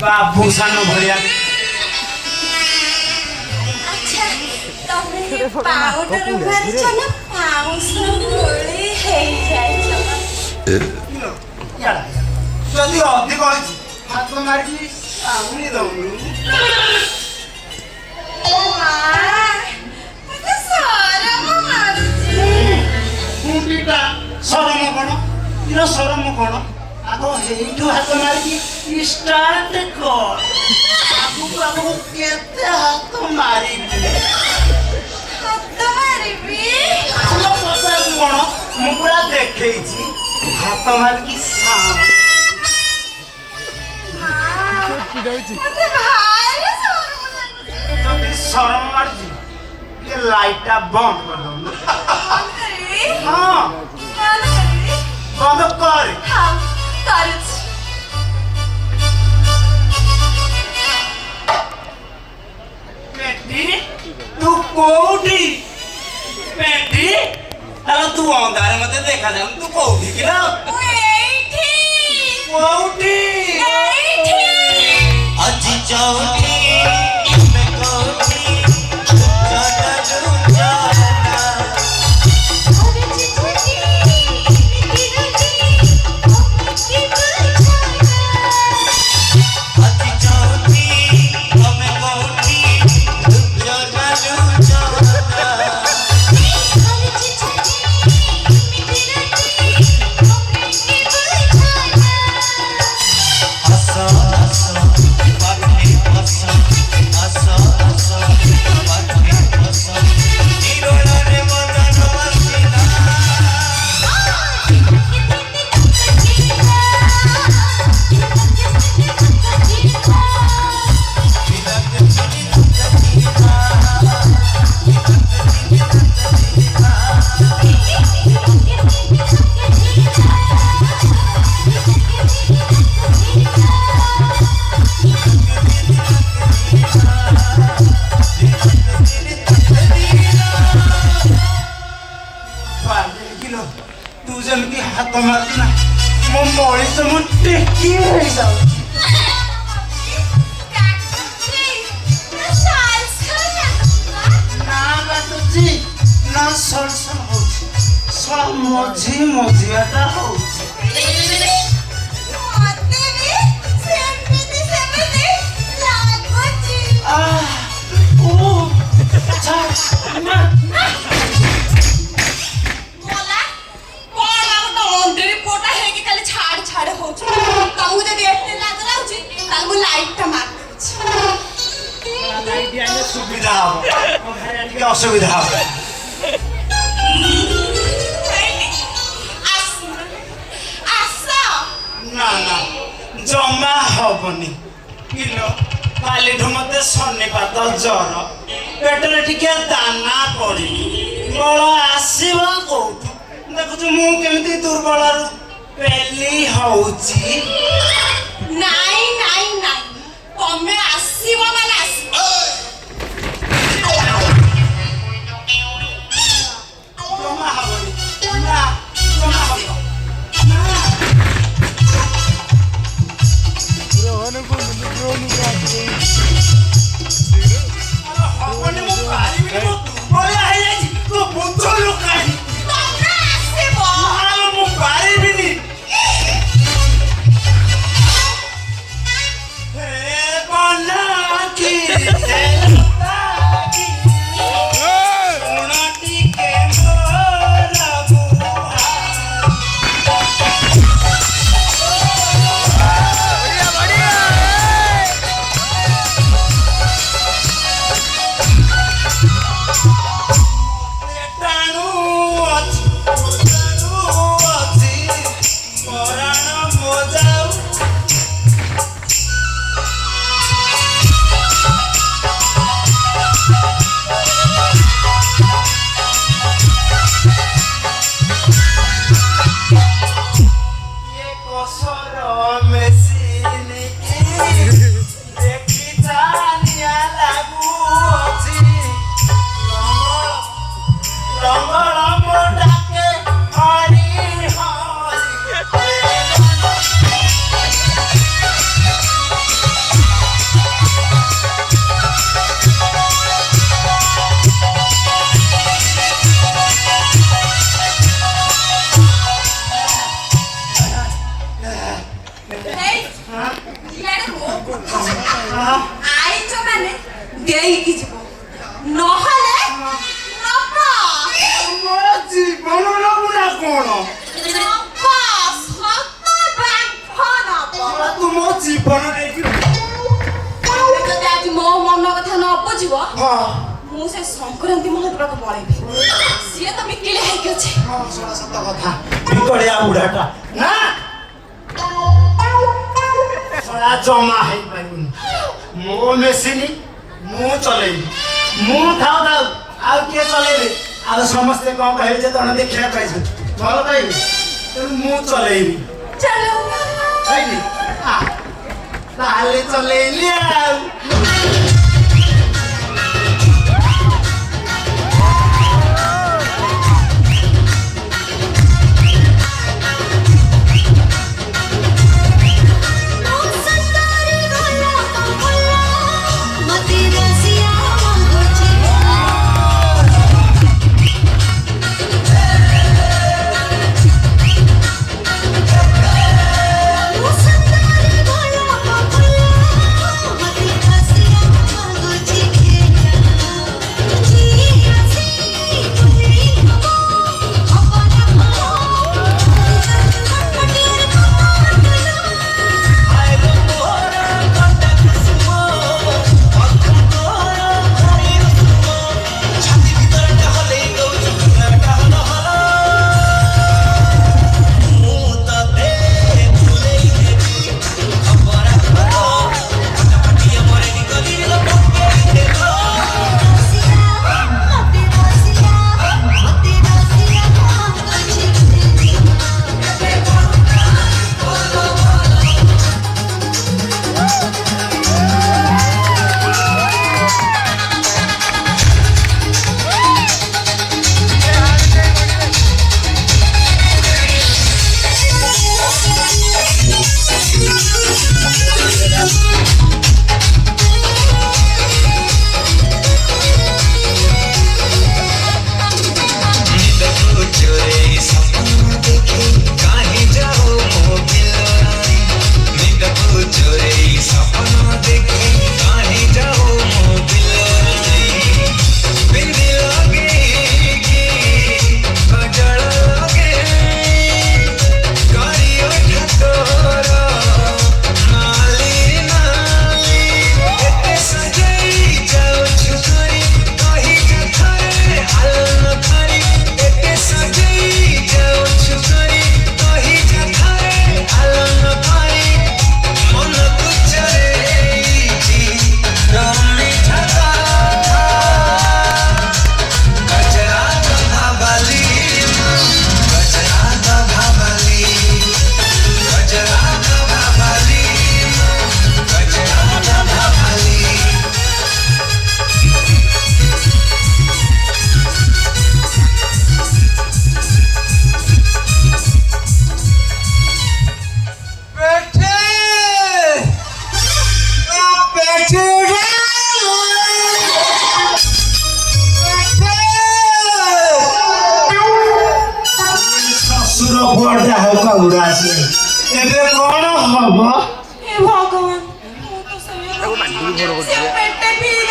बाबू सान भरिया अच्छा तमे पाउडर मारिछ ना पाउस भଳି हेई जाय जदि अधिक होइछि हाथ मारि आउनी दउनु मते सरम मारुछि मुंडीटा सरम कोन इरो सरम कोन आगो हेइठु हाथ मारि स्टार्ट कर आगो केते हाथ मारि हाथ मारिबी हम पसा कोन मु पूरा देखैछि हाथ मारि साम मते भारी सरम जदि शरम मारजी ये लाइटा बंद कर दो लाଗୁଛି हाँ बंद कर हाँ କରୁଛି बेटी तू कोठी बेटी अरे तू अंधारे मते देखा जाऊं तू कोठी कि ना ମୁଁ ଏଇଠି कोठी ଏଇଠି अजी चौकी में कोठी जाना जाना अरे चिचकी मिठी रोटी अपनी की बुझाना अजी चौकी में कोठी जाना जाना अरे चिचकी मिठी रोटी अपनी की बुझाना आसा आसा पाठी आसा आसा आसा पाठी आसा नीरोला रे मदन वासिना किलो तू जमती हाथ मारती ना मो मोड़ी से मो टेकी रही जाओ ना बाटुची ना सलसल होची सब मझी मझियाटा होची ओ अच्छा ना सुविधा हो के असुविधा हो ना ना जमा हबनी किलो कालीठू मते शनिपात जर पेटरे टिके दाना पड़ी बल आसब कौठू देखु मु केमिति दुर्बल पेली होउची नाई नाई नाई तमे आसीबो माने आसीबो जमा हबनी ना जमा हबनी ना हबनी मु पारिबी मु दुर्बल हेइ जाई तो बुझो लोकाई तमे आसीबो ना मु पारिबिनी हे बना की ଆଇଛ ମାନେ ଦେଇକି ଯିବ ନହେଲେ ନବ ମୋ ଜୀବନ ନବୁ ନା କଣ? ନବ ସତ ବାଘ ନବ ତୁ ମୋ ଜୀବନ ନେଇକି ତମେ ଯଦି ଆଜି ମୋ ମନ କଥା ନ ବୁଝିବ ହଁ ମୁଁ ସେ ସଂକ୍ରାନ୍ତି ମହାନ୍ତି ପାଖକୁ ପଳେଇବି ସିଏ ତ ମିକିଳି ହେଇକି ଅଛି ଶୁଣ ସତ କଥା ବିକଳିଆ ବୁଢ଼ାଟା ନା ଶଳା ଜମା ହେଇପାରିବୁନି ମୋ ମେସିନ୍ ମୁଁ ଚଲେଇବି ମୁଁ ଥାଉ ଥାଉ ଆଉ କିଏ ଚଲେଇବି ଆଉ ସମସ୍ତେ କ'ଣ କହିବେ ଯେ ତଣେ ଦେଖିବା ପାଇଛୁ ଭଲ ପାଇବି ତେଣୁ ମୁଁ ଚଲେଇବି ଚାଲ କହିଲି ତାହେଲେ ଚଲେଇଲି ଆଉ ଏବେ କ'ଣ ହବ ହେ ଭଗବାନ ମୁଁ ତ ସେ ପେଟେ ବି